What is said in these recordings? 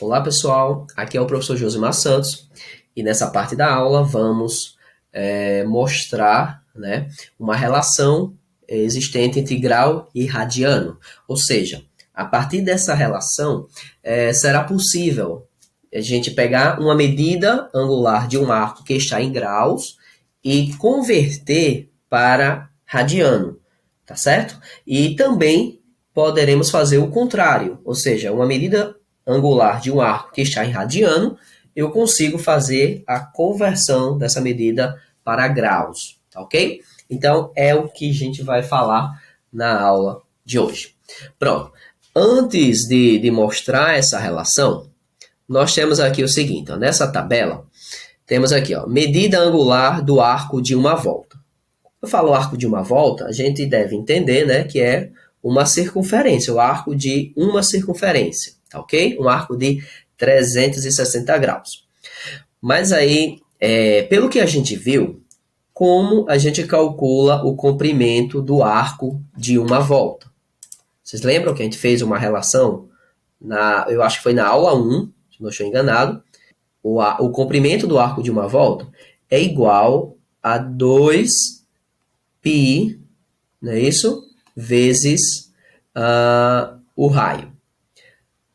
Olá pessoal, aqui é o professor Josimar Santos e nessa parte da aula vamos mostrar, né, uma relação existente entre grau e radiano. Ou seja, a partir dessa relação será possível a gente pegar uma medida angular de um arco que está em graus e converter para radiano, tá certo? E também poderemos fazer o contrário, ou seja, uma medida angular de um arco que está em radiano, eu consigo fazer a conversão dessa medida para graus, tá ok? Então, é o que a gente vai falar na aula de hoje. Pronto. Antes de mostrar essa relação, nós temos aqui o seguinte, ó, nessa tabela, temos aqui, ó, medida angular do arco de uma volta. Eu falo arco de uma volta, a gente deve entender, né, que é uma circunferência, o arco de uma circunferência, tá ok? Um arco de 360 graus. Mas aí, pelo que a gente viu, como a gente calcula o comprimento do arco de uma volta? Vocês lembram que a gente fez uma relação, eu acho que foi na aula 1, se não estou enganado, o comprimento do arco de uma volta é igual a 2π, não é isso? Vezes o raio.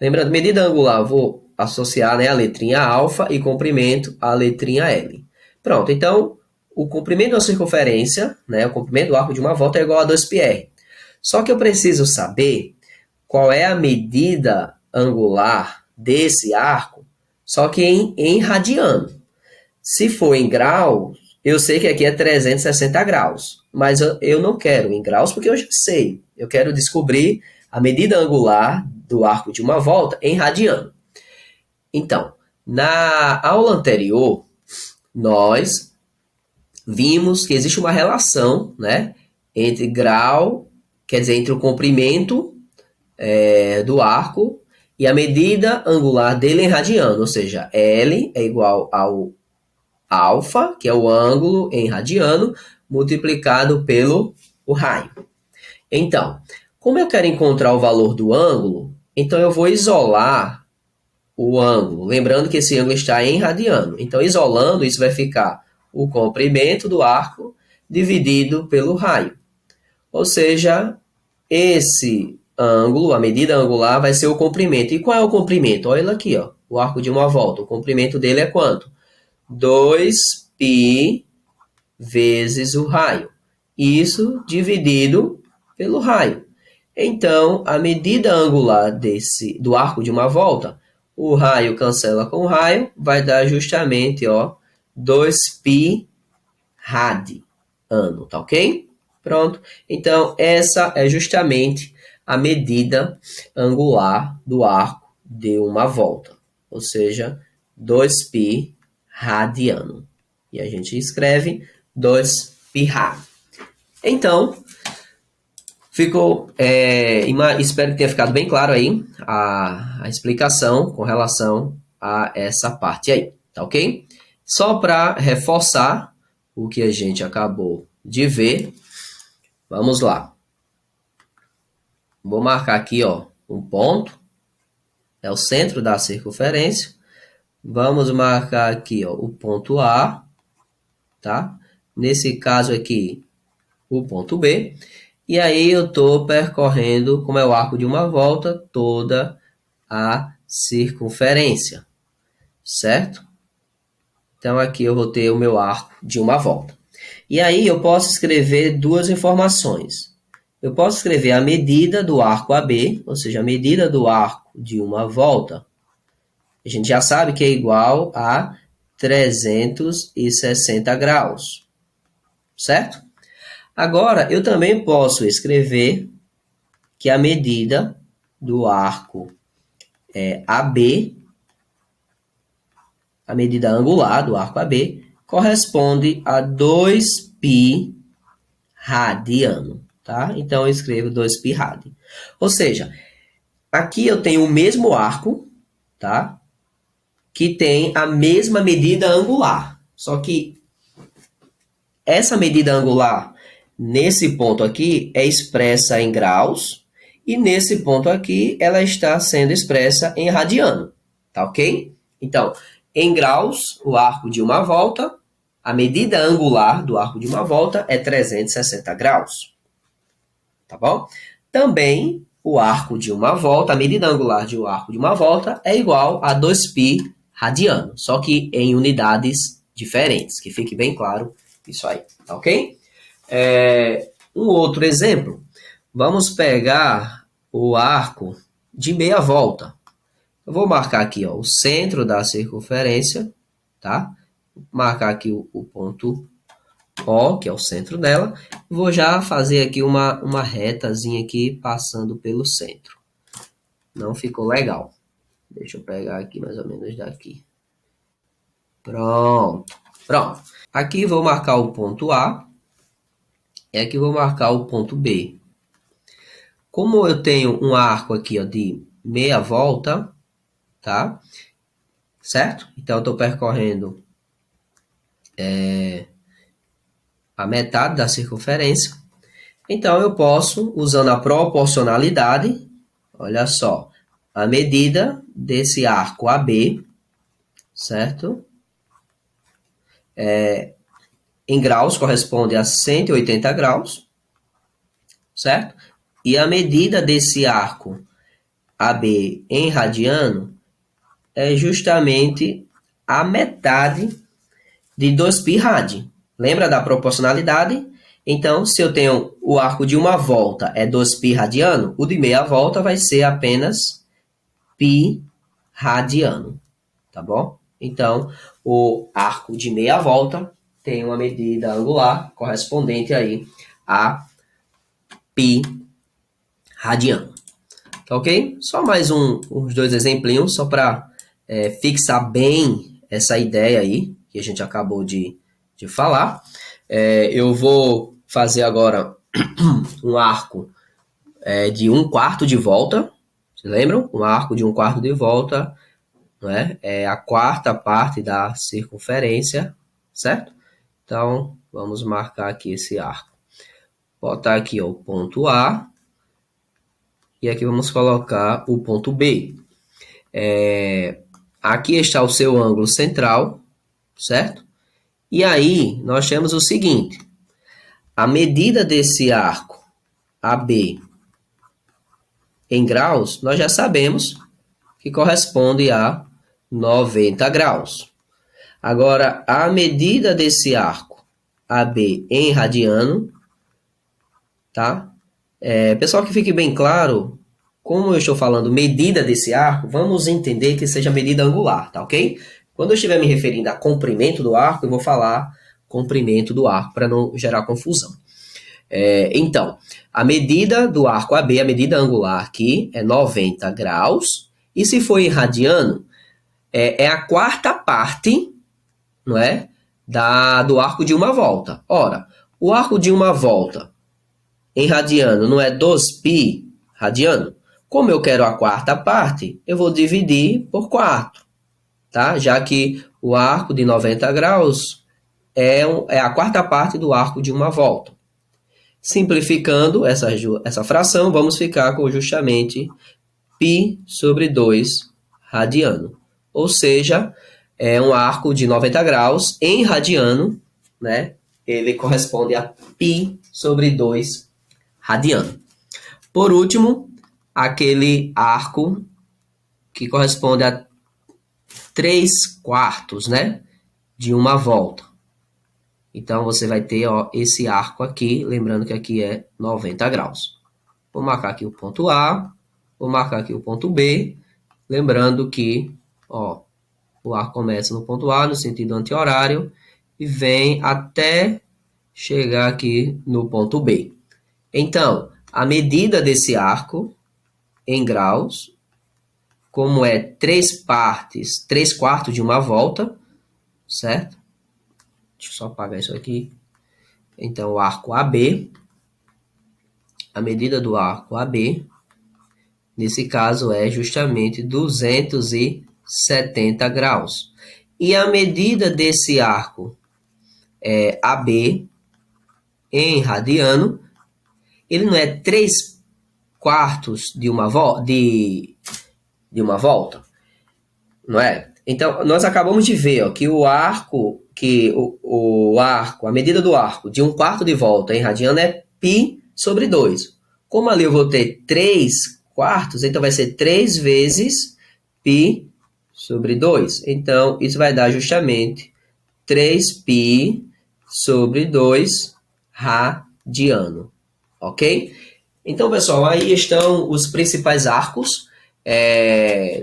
Lembrando, medida angular, vou associar, né, a letrinha alfa e comprimento a letrinha L. Pronto, então, o comprimento da circunferência, né, o comprimento do arco de uma volta é igual a 2πr. Só que eu preciso saber qual é a medida angular desse arco, só que em radiano. Se for em graus, eu sei que aqui é 360 graus, mas eu não quero em graus porque eu já sei. Eu quero descobrir a medida angular do arco de uma volta em radiano. Então, na aula anterior, nós vimos que existe uma relação, né, entre grau, quer dizer, entre o comprimento do arco e a medida angular dele em radiano, ou seja, L é igual ao alfa, que é o ângulo em radiano, multiplicado pelo raio. Então, como eu quero encontrar o valor do ângulo, então eu vou isolar o ângulo, lembrando que esse ângulo está em radiano. Então, isolando, isso vai ficar o comprimento do arco dividido pelo raio. Ou seja, esse ângulo, a medida angular, vai ser o comprimento. E qual é o comprimento? Olha ele aqui, ó, o arco de uma volta. O comprimento dele é quanto? 2π vezes o raio. Isso dividido pelo raio. Então, a medida angular do arco de uma volta, o raio cancela com o raio, vai dar justamente, ó, 2π radiano, tá ok? Pronto. Então, essa é justamente a medida angular do arco de uma volta. Ou seja, 2π radiano. E a gente escreve 2π rad. Então, ficou, espero que tenha ficado bem claro aí a explicação com relação a essa parte aí, tá ok? Só para reforçar o que a gente acabou de ver, vamos lá. Vou marcar aqui, ó, um ponto, é o centro da circunferência. Vamos marcar aqui, ó, o ponto A, tá? Nesse caso aqui, o ponto B. E aí eu estou percorrendo, como é o arco de uma volta, toda a circunferência, certo? Então, aqui eu vou ter o meu arco de uma volta. E aí eu posso escrever duas informações. Eu posso escrever a medida do arco AB, ou seja, a medida do arco de uma volta. A gente já sabe que é igual a 360 graus, certo? Agora, eu também posso escrever que a medida do arco AB, a medida angular do arco AB, corresponde a 2π radiano, tá? Então, eu escrevo 2π rad. Ou seja, aqui eu tenho o mesmo arco, tá? Que tem a mesma medida angular. Só que essa medida angular, nesse ponto aqui, é expressa em graus, e nesse ponto aqui, ela está sendo expressa em radiano. Tá ok? Então, em graus, o arco de uma volta, a medida angular do arco de uma volta é 360 graus. Tá bom? Também, o arco de uma volta, a medida angular de um arco de uma volta é igual a 2π radiano, só que em unidades diferentes, que fique bem claro isso aí, tá ok? Um outro exemplo, vamos pegar o arco de meia volta. Eu vou marcar aqui ó, o centro da circunferência, tá? Vou marcar aqui o ponto O, que é o centro dela. Vou já fazer aqui uma retazinha aqui passando pelo centro. Não ficou legal. Deixa eu pegar aqui mais ou menos daqui. Pronto. Pronto. Aqui vou marcar o ponto A. E aqui vou marcar o ponto B. Como eu tenho um arco aqui ó, de meia volta, tá? Certo? Então, eu estou percorrendo a metade da circunferência. Então, eu posso, usando a proporcionalidade, olha só, a medida desse arco AB, certo? Em graus corresponde a 180 graus, certo? E a medida desse arco AB em radiano é justamente a metade de 2π rad. Lembra da proporcionalidade? Então, se eu tenho o arco de uma volta é 2π radiano, o de meia volta vai ser apenas π radiano, tá bom? Então, o arco de meia volta tem uma medida angular correspondente aí a π radiano. Tá ok? Só mais uns dois exemplinhos, só para fixar bem essa ideia aí que a gente acabou de falar. Eu vou fazer agora um arco de 1/4 de volta. Vocês lembram? Um arco de 1/4 de volta, não é? É a quarta parte da circunferência, certo? Então, vamos marcar aqui esse arco. Botar aqui ó, o ponto A. E aqui vamos colocar o ponto B. Aqui está o seu ângulo central, certo? E aí, nós temos o seguinte. A medida desse arco AB em graus, nós já sabemos que corresponde a 90 graus. Agora, a medida desse arco AB em radiano, tá? Pessoal, que fique bem claro, como eu estou falando medida desse arco, vamos entender que seja medida angular, tá ok? Quando eu estiver me referindo a comprimento do arco, eu vou falar comprimento do arco, para não gerar confusão. Então, a medida do arco AB, a medida angular aqui, é 90 graus. E se for em radiano, é a quarta parte, não é? Do arco de uma volta. Ora, o arco de uma volta em radiano não é 2π radiano? Como eu quero a quarta parte, eu vou dividir por 4, tá? Já que o arco de 90 graus é a quarta parte do arco de uma volta. Simplificando essa fração, vamos ficar com justamente π sobre 2 radiano. Ou seja, é um arco de 90 graus em radiano, né? Ele corresponde a π sobre 2 radiano. Por último, aquele arco que corresponde a 3/4, né? De uma volta. Então, você vai ter ó, esse arco aqui, lembrando que aqui é 90 graus. Vou marcar aqui o ponto A, vou marcar aqui o ponto B, lembrando que ó, o arco começa no ponto A, no sentido anti-horário, e vem até chegar aqui no ponto B. Então, a medida desse arco em graus, como é 3/4 de uma volta, certo? Deixa eu só apagar isso aqui. Então, o arco AB, a medida do arco AB, nesse caso, é justamente 270 graus. E a medida desse arco AB em radiano, ele não é 3/4 de uma volta? não é? Então, nós acabamos de ver, ó, que a medida do arco de 1/4 de volta em radiano é π sobre 2. Como ali eu vou ter 3/4, então vai ser 3 vezes π sobre 2. Então, isso vai dar justamente 3π sobre 2 radiano, ok? Então, pessoal, aí estão os principais arcos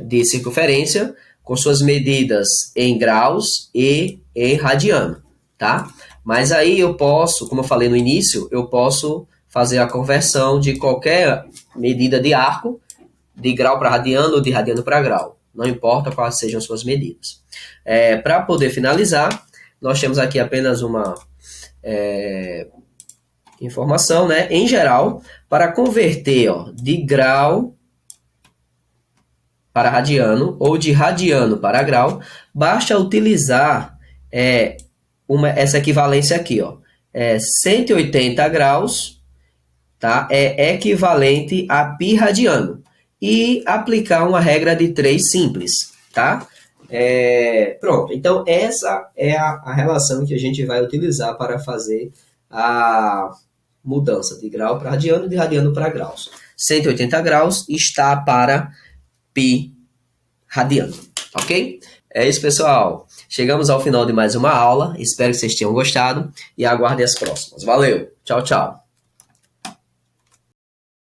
de circunferência, com suas medidas em graus e em radiano, tá? Mas aí eu posso, como eu falei no início, eu posso fazer a conversão de qualquer medida de arco, de grau para radiano ou de radiano para grau. Não importa quais sejam suas medidas. Para poder finalizar, nós temos aqui apenas uma informação, né? Em geral, para converter de grau para radiano ou de radiano para grau, basta utilizar essa equivalência aqui, 180 graus, tá? É equivalente a π radiano. E aplicar uma regra de 3 simples, tá? Pronto, então essa é a relação que a gente vai utilizar para fazer a mudança de grau para radiano e de radiano para graus. 180 graus está para π radiano, ok? É isso, pessoal. Chegamos ao final de mais uma aula. Espero que vocês tenham gostado e aguardem as próximas. Valeu! Tchau, tchau!